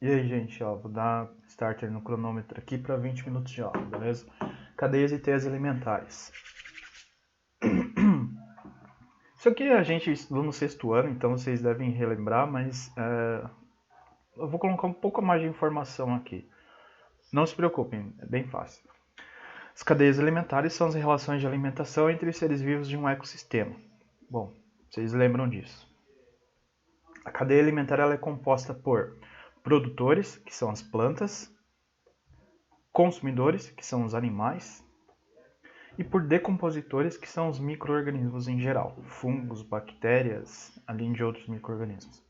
E aí, gente, ó, vou dar starter no cronômetro aqui para 20 minutos de aula, beleza? Cadeias e teias alimentares. Isso aqui a gente estudou no sexto ano, então vocês devem relembrar, mas eu vou colocar um pouco mais de informação aqui. Não se preocupem, é bem fácil. As cadeias alimentares são as relações de alimentação entre os seres vivos de um ecossistema. Bom, vocês lembram disso. A cadeia alimentar ela é composta por produtores, que são as plantas, consumidores, que são os animais, e por decompositores, que são os micro-organismos em geral, fungos, bactérias, além de outros micro-organismos.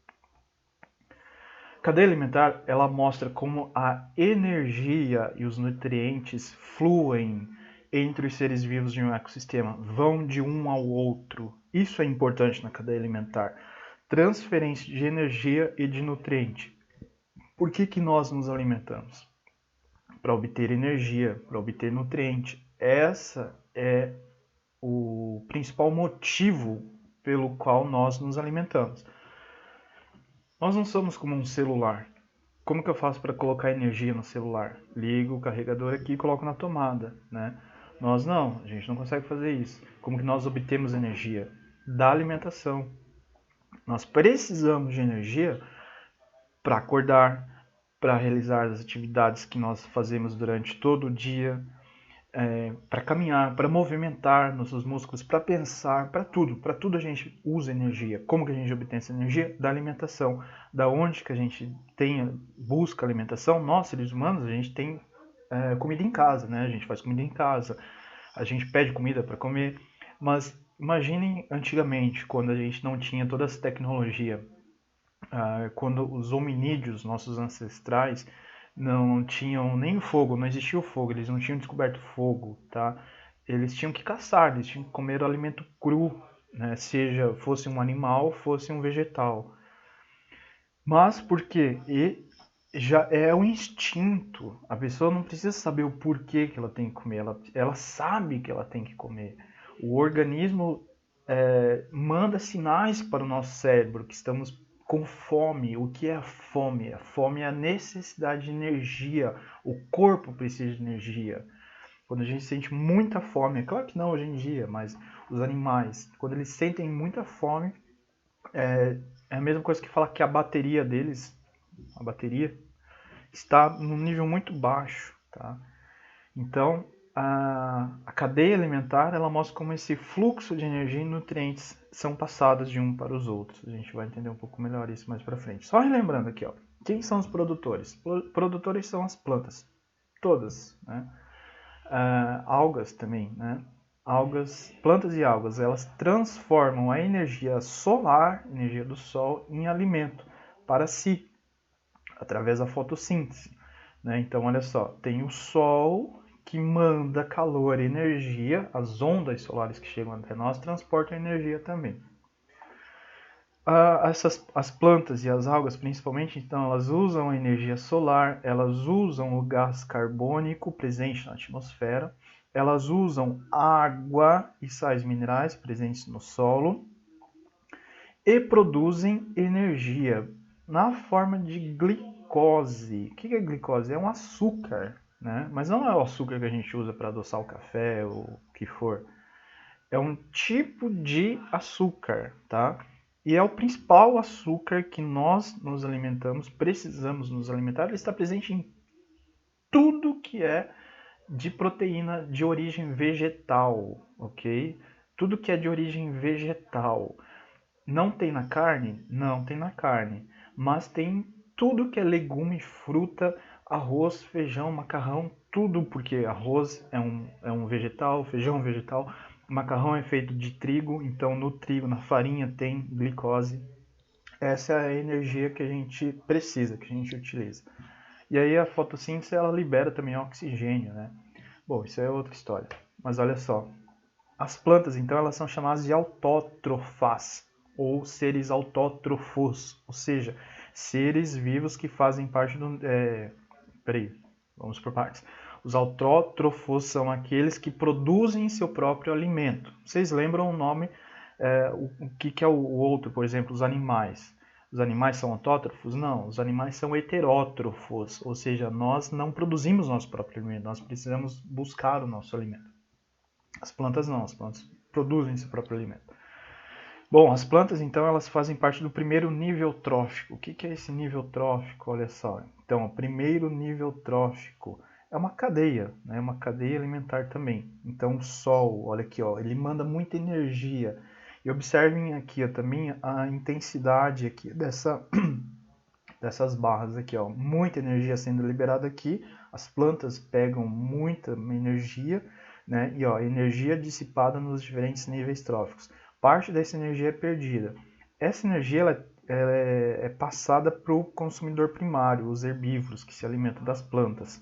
A cadeia alimentar ela mostra como a energia e os nutrientes fluem entre os seres vivos de um ecossistema, vão de um ao outro. Isso é importante na cadeia alimentar. Transferência de energia e de nutriente. Por que nós nos alimentamos? Para obter energia, para obter nutriente. Essa é o principal motivo pelo qual nós nos alimentamos. Nós não somos como um celular. Como que eu faço para colocar energia no celular? Ligo o carregador aqui e coloco na tomada, né? Nós não, a gente não consegue fazer isso. Como que nós obtemos energia? Da alimentação. Nós precisamos de energia para acordar, para realizar as atividades que nós fazemos durante todo o dia, para caminhar, para movimentar nossos músculos, para pensar, para tudo a gente usa energia. Como que a gente obtém essa energia? Da alimentação. Da onde que a gente busca alimentação? Nós, seres humanos, a gente tem comida em casa, né? A gente faz comida em casa, a gente pede comida para comer, mas imaginem antigamente, quando a gente não tinha toda essa tecnologia, quando os hominídeos, nossos ancestrais, não tinham nem fogo, não existia o fogo, eles não tinham descoberto fogo, tá? Eles tinham que caçar, eles tinham que comer o alimento cru, né? Seja fosse um animal, fosse um vegetal. Mas por quê? E já é um instinto. A pessoa não precisa saber o porquê que ela tem que comer, ela sabe que ela tem que comer. O organismo manda sinais para o nosso cérebro que estamos com fome. O que é a fome? A fome é a necessidade de energia. O corpo precisa de energia. Quando a gente sente muita fome, é claro que não hoje em dia, mas os animais, quando eles sentem muita fome, é a mesma coisa que falar que a bateria deles, a bateria, está num nível muito baixo, tá? Então, a cadeia alimentar ela mostra como esse fluxo de energia e nutrientes são passados de um para os outros. A gente vai entender um pouco melhor isso mais para frente. Só relembrando aqui, ó, quem são os produtores? Produtores são as plantas, todas, né? Algas também, né? Algas, plantas e algas, elas transformam a energia solar, energia do sol, em alimento para si, através da fotossíntese, né? Então, olha só, tem o sol que manda calor e energia, as ondas solares que chegam até nós transportam energia também. As plantas e as algas, principalmente, então, elas usam a energia solar, elas usam o gás carbônico presente na atmosfera, elas usam água e sais minerais presentes no solo e produzem energia na forma de glicose. O que é glicose? É um açúcar, né? Mas não é o açúcar que a gente usa para adoçar o café ou o que for. É um tipo de açúcar, tá? E é o principal açúcar que nós nos alimentamos, precisamos nos alimentar. Ele está presente em tudo que é de proteína de origem vegetal, ok? Tudo que é de origem vegetal. Não tem na carne? Não tem na carne. Mas tem tudo que é legume, fruta, arroz, feijão, macarrão, tudo, porque arroz é um vegetal, feijão é um vegetal, macarrão é feito de trigo, então no trigo, na farinha tem glicose. Essa é a energia que a gente precisa, que a gente utiliza. E aí a fotossíntese ela libera também oxigênio, né? Bom, isso é outra história. Mas olha só, as plantas então elas são chamadas de autótrofas ou seres autótrofos, ou seja, seres vivos que fazem parte do... Peraí, vamos por partes. Os autótrofos são aqueles que produzem seu próprio alimento. Vocês lembram o nome, o que é o outro, por exemplo, os animais? Os animais são autótrofos? Não, os animais são heterótrofos, ou seja, nós não produzimos nosso próprio alimento, nós precisamos buscar o nosso alimento. As plantas não, as plantas produzem seu próprio alimento. Bom, as plantas então elas fazem parte do primeiro nível trófico. O que é esse nível trófico? Olha só. Então, o primeiro nível trófico é uma cadeia, né? Uma cadeia alimentar também. Então, o Sol, olha aqui, ó, ele manda muita energia. E observem aqui ó, também a intensidade aqui dessas barras aqui, ó, muita energia sendo liberada aqui. As plantas pegam muita energia, né? E ó, energia dissipada nos diferentes níveis tróficos. Parte dessa energia é perdida. Essa energia ela é passada para o consumidor primário, os herbívoros que se alimentam das plantas.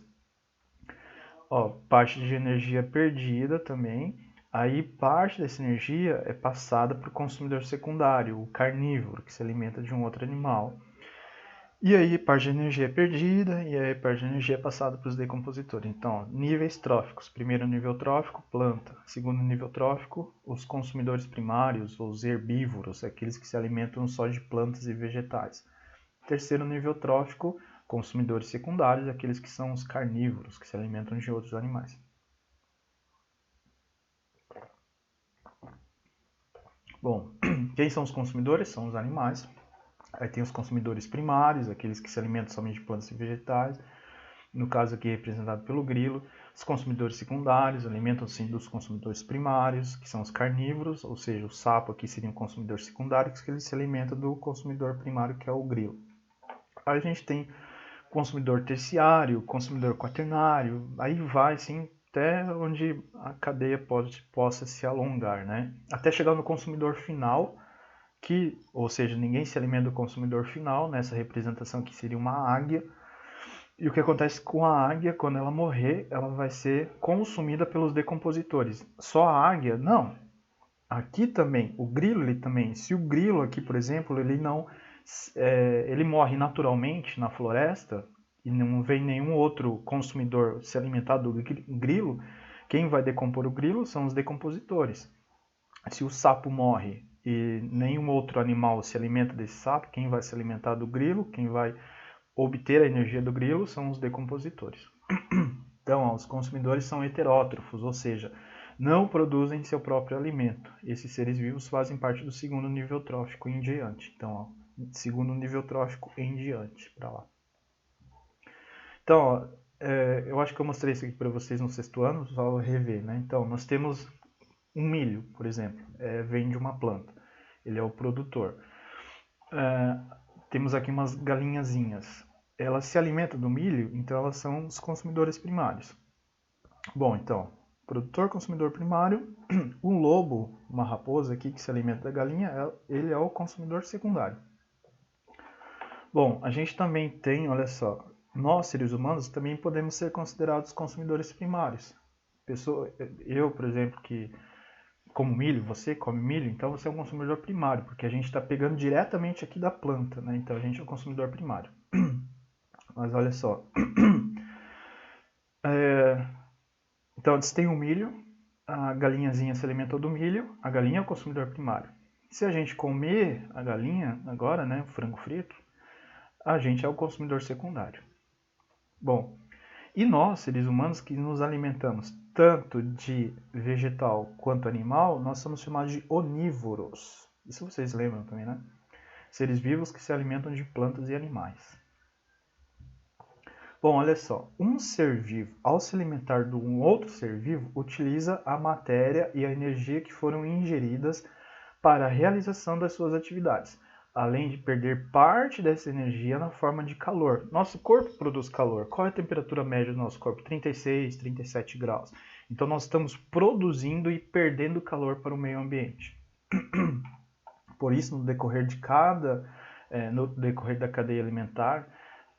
Ó, parte de energia perdida também. Aí parte dessa energia é passada para o consumidor secundário, o carnívoro, que se alimenta de um outro animal. E aí parte de energia é perdida, e aí parte de energia é passada para os decompositores. Então, níveis tróficos. Primeiro nível trófico, planta. Segundo nível trófico, os consumidores primários, os herbívoros, aqueles que se alimentam só de plantas e vegetais. Terceiro nível trófico, consumidores secundários, aqueles que são os carnívoros, que se alimentam de outros animais. Bom, quem são os consumidores? São os animais. Aí tem os consumidores primários, aqueles que se alimentam somente de plantas e vegetais. No caso aqui representado pelo grilo. Os consumidores secundários alimentam-se dos consumidores primários, que são os carnívoros, ou seja, o sapo aqui seria um consumidor secundário, que ele se alimenta do consumidor primário, que é o grilo. Aí a gente tem consumidor terciário, consumidor quaternário, aí vai sim até onde a cadeia possa se alongar, né? Até chegar no consumidor final, que, ou seja, ninguém se alimenta do consumidor final, nessa representação que seria uma águia. E o que acontece com a águia, quando ela morrer, ela vai ser consumida pelos decompositores. Só a águia? Não. Aqui também, o grilo ele também. Se o grilo aqui, por exemplo, ele morre naturalmente na floresta e não vem nenhum outro consumidor se alimentar do grilo, quem vai decompor o grilo são os decompositores. Se o sapo morre e nenhum outro animal se alimenta desse sapo, quem vai se alimentar do grilo, quem vai obter a energia do grilo são os decompositores. Então, ó, os consumidores são heterótrofos, ou seja, não produzem seu próprio alimento. Esses seres vivos fazem parte do segundo nível trófico em diante. Então, ó, segundo nível trófico em diante, para lá. Então, ó, eu acho que eu mostrei isso aqui para vocês no sexto ano, só rever, né? Então, nós temos um milho, por exemplo, vem de uma planta. Ele é o produtor. Temos aqui umas galinhazinhas. Elas se alimentam do milho, então elas são os consumidores primários. Bom, então, produtor, consumidor primário. Um lobo, uma raposa aqui que se alimenta da galinha, ele é o consumidor secundário. Bom, a gente também tem, olha só, nós seres humanos também podemos ser considerados consumidores primários. Eu, por exemplo, que como milho, você come milho, então você é um consumidor primário, porque a gente está pegando diretamente aqui da planta, né? Então a gente é o consumidor primário. Mas olha só. Então antes tem o milho, a galinhazinha se alimentou do milho, a galinha é o consumidor primário. Se a gente comer a galinha agora, né, o frango frito, a gente é o consumidor secundário. Bom, e nós, seres humanos, que nos alimentamos tanto de vegetal quanto animal, nós somos chamados de onívoros. Isso vocês lembram também, né? Seres vivos que se alimentam de plantas e animais. Bom, olha só. Um ser vivo, ao se alimentar de um outro ser vivo, utiliza a matéria e a energia que foram ingeridas para a realização das suas atividades, além de perder parte dessa energia na forma de calor. Nosso corpo produz calor. Qual é a temperatura média do nosso corpo? 36, 37 graus. Então nós estamos produzindo e perdendo calor para o meio ambiente. Por isso, no decorrer da cadeia alimentar,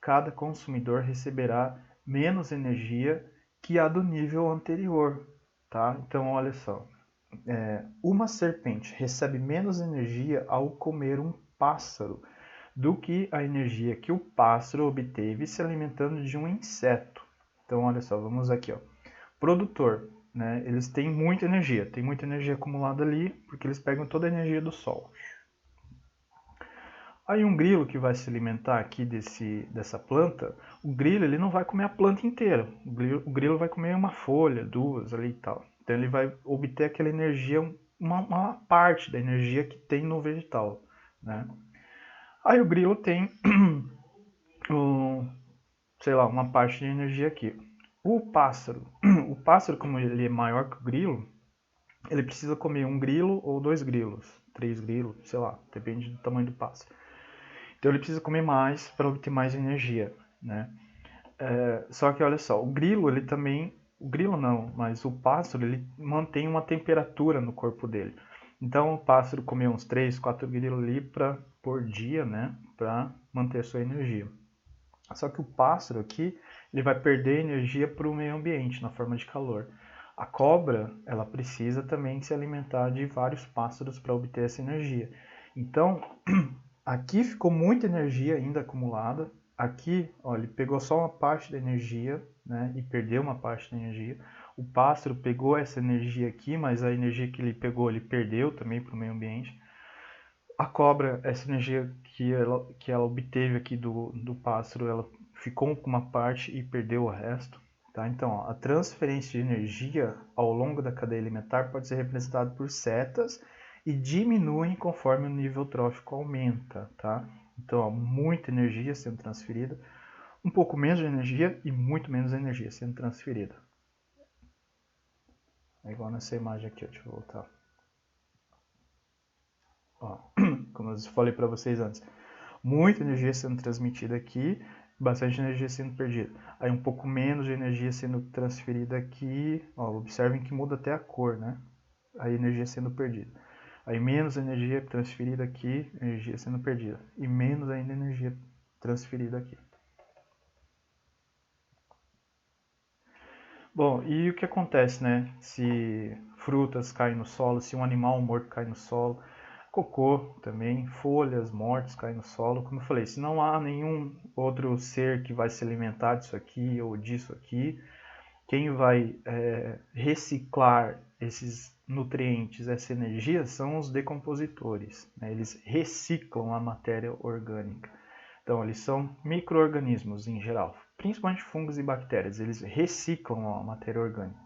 cada consumidor receberá menos energia que a do nível anterior. Tá? Então, olha só. Uma serpente recebe menos energia ao comer um pássaro do que a energia que o pássaro obteve se alimentando de um inseto. Então, olha só, vamos aqui, ó. Produtor, né? Eles têm muita energia, acumulada ali, porque eles pegam toda a energia do sol. Aí um grilo que vai se alimentar aqui dessa planta, o grilo ele não vai comer a planta inteira. O grilo vai comer uma folha, duas ali e tal. Então ele vai obter aquela energia, uma parte da energia que tem no vegetal, né? Aí o grilo tem, sei lá, uma parte de energia aqui. O pássaro como ele é maior que o grilo, ele precisa comer um grilo ou dois grilos, três grilos, sei lá, depende do tamanho do pássaro. Então ele precisa comer mais para obter mais energia, né? Só que olha só, o grilo ele também, o grilo não, mas o pássaro ele mantém uma temperatura no corpo dele. Então o pássaro come uns 3, 4 grilos ali por dia, né, para manter a sua energia. Só que o pássaro aqui, ele vai perder energia para o meio ambiente na forma de calor. A cobra, ela precisa também se alimentar de vários pássaros para obter essa energia. Então, aqui ficou muita energia ainda acumulada. Aqui, ó, ele pegou só uma parte da energia, né, e perdeu uma parte da energia. O pássaro pegou essa energia aqui, mas a energia que ele pegou, ele perdeu também para o meio ambiente. A cobra, essa energia que ela obteve aqui do pássaro, ela ficou com uma parte e perdeu o resto. Tá? Então, ó, a transferência de energia ao longo da cadeia alimentar pode ser representada por setas e diminuem conforme o nível trófico aumenta. Tá? Então, ó, muita energia sendo transferida, um pouco menos de energia e muito menos energia sendo transferida. É igual nessa imagem aqui, deixa eu voltar. Ó, como eu falei para vocês antes, muita energia sendo transmitida aqui, bastante energia sendo perdida. Aí um pouco menos de energia sendo transferida aqui, ó, observem que muda até a cor, né? A energia sendo perdida. Aí menos energia transferida aqui, energia sendo perdida. E menos ainda energia transferida aqui. Bom, e o que acontece, né? Se frutas caem no solo, se um animal morto cai no solo, cocô também, folhas mortas caem no solo. Como eu falei, se não há nenhum outro ser que vai se alimentar disso aqui ou disso aqui, quem vai reciclar esses nutrientes, essa energia, são os decompositores. Né? Eles reciclam a matéria orgânica. Então, eles são micro-organismos em geral, principalmente fungos e bactérias. Eles reciclam a matéria orgânica.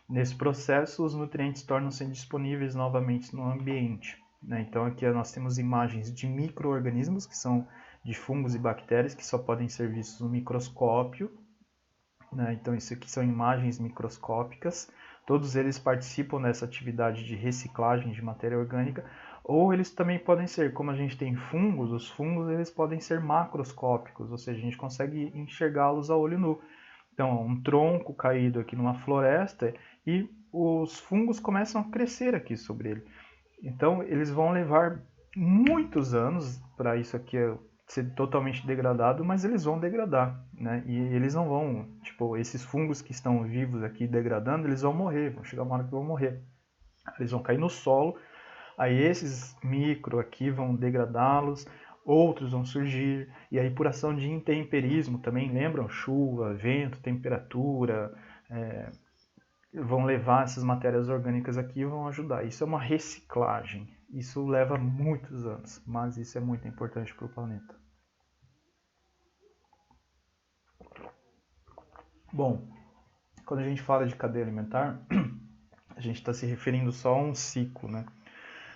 Nesse processo, os nutrientes tornam-se disponíveis novamente no ambiente. Né? Então, aqui nós temos imagens de micro-organismos, que são de fungos e bactérias, que só podem ser vistos no microscópio. Né? Então, isso aqui são imagens microscópicas. Todos eles participam dessa atividade de reciclagem de matéria orgânica, ou eles também podem ser, como a gente tem fungos, os fungos eles podem ser macroscópicos, ou seja, a gente consegue enxergá-los a olho nu. Então, um tronco caído aqui numa floresta e os fungos começam a crescer aqui sobre ele. Então, eles vão levar muitos anos para isso aqui ser totalmente degradado, mas eles vão degradar, né? E eles não vão, tipo, esses fungos que estão vivos aqui degradando, eles vão morrer, vão chegar uma hora que vão morrer. Eles vão cair no solo, aí esses micro aqui vão degradá-los, outros vão surgir, e aí por ação de intemperismo também, lembram? Chuva, vento, temperatura, vão levar essas matérias orgânicas aqui e vão ajudar. Isso é uma reciclagem. Isso leva muitos anos, mas isso é muito importante para o planeta. Bom, quando a gente fala de cadeia alimentar, a gente está se referindo só a um ciclo, né?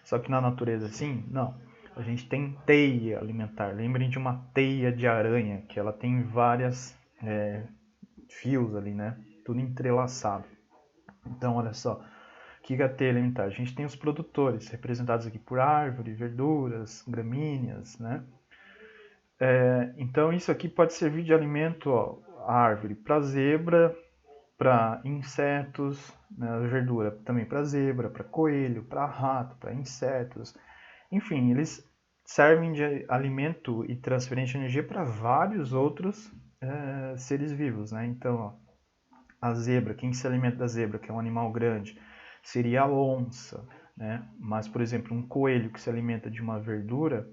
Só que na natureza, assim, não. A gente tem teia alimentar. Lembrem de uma teia de aranha, que ela tem várias fios ali, né? Tudo entrelaçado. Então, olha só, o que é a teia alimentar? A gente tem os produtores, representados aqui por árvore, verduras, gramíneas, né? Então, isso aqui pode servir de alimento, ó, a árvore para zebra, para insetos, né? A verdura também para zebra, para coelho, para rato, para insetos. Enfim, eles servem de alimento e transferência de energia para vários outros seres vivos, né? Então, ó, a zebra, quem se alimenta da zebra, que é um animal grande, seria a onça, né? Mas, por exemplo, um coelho que se alimenta de uma verdura,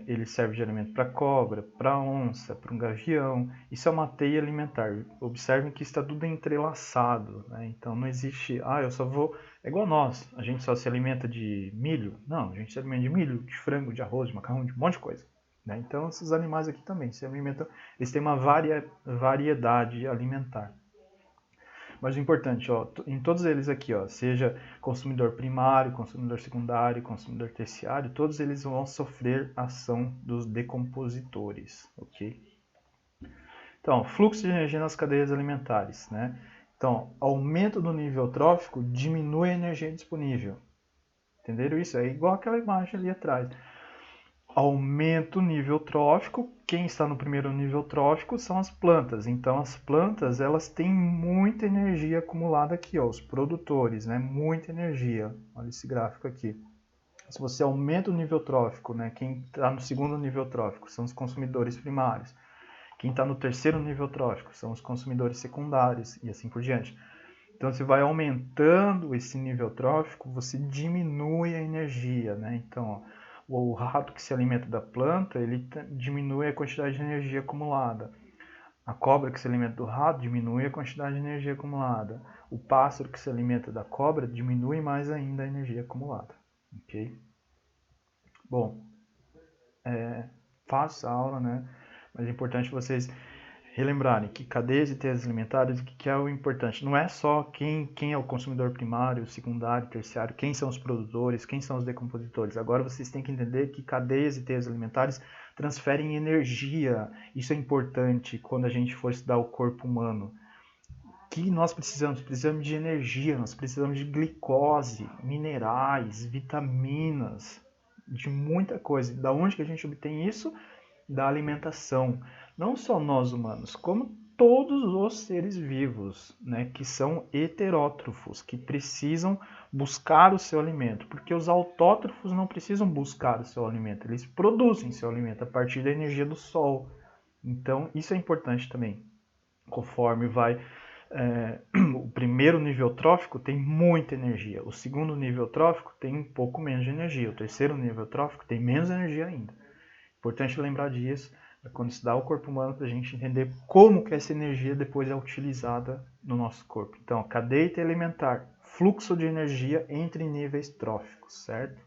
ele serve de alimento para cobra, para onça, para um gavião. Isso é uma teia alimentar. Observem que está tudo entrelaçado, né? Então não existe, eu só vou... É igual nós, a gente só se alimenta de milho. Não, a gente se alimenta de milho, de frango, de arroz, de macarrão, de um monte de coisa. Né? Então esses animais aqui também se alimentam, eles têm uma variedade alimentar. Mas o importante, em todos eles aqui, seja consumidor primário, consumidor secundário, consumidor terciário, todos eles vão sofrer ação dos decompositores, ok? Então, fluxo de energia nas cadeias alimentares, né? Então, aumento do nível trófico diminui a energia disponível. Entenderam isso? É igual aquela imagem ali atrás. Aumenta o nível trófico. Quem está no primeiro nível trófico são as plantas. Então as plantas, elas têm muita energia acumulada aqui, os produtores, né? Muita energia. Olha esse gráfico aqui. Se você aumenta o nível trófico, né? Quem está no segundo nível trófico são os consumidores primários. Quem está no terceiro nível trófico são os consumidores secundários e assim por diante. Então, você vai aumentando esse nível trófico, você diminui a energia, né? Então, o rato que se alimenta da planta, ele diminui a quantidade de energia acumulada. A cobra que se alimenta do rato diminui a quantidade de energia acumulada. O pássaro que se alimenta da cobra diminui mais ainda a energia acumulada. Ok? Bom, fácil a aula, né? Mas é importante vocês relembrarem que cadeias e teias alimentares, o que é o importante? Não é só quem é o consumidor primário, secundário, terciário, quem são os produtores, quem são os decompositores. Agora vocês têm que entender que cadeias e teias alimentares transferem energia. Isso é importante quando a gente for estudar o corpo humano. O que nós precisamos? Precisamos de energia, nós precisamos de glicose, minerais, vitaminas, de muita coisa. Da onde que a gente obtém isso? Da alimentação. Não só nós humanos, como todos os seres vivos, né, que são heterótrofos, que precisam buscar o seu alimento, porque os autótrofos não precisam buscar o seu alimento, eles produzem seu alimento a partir da energia do sol. Então, isso é importante também. Conforme vai... o primeiro nível trófico tem muita energia, o segundo nível trófico tem um pouco menos de energia, o terceiro nível trófico tem menos energia ainda. Importante lembrar disso quando estudar o corpo humano para a gente entender como que essa energia depois é utilizada no nosso corpo. Então, cadeia alimentar, fluxo de energia entre níveis tróficos, certo?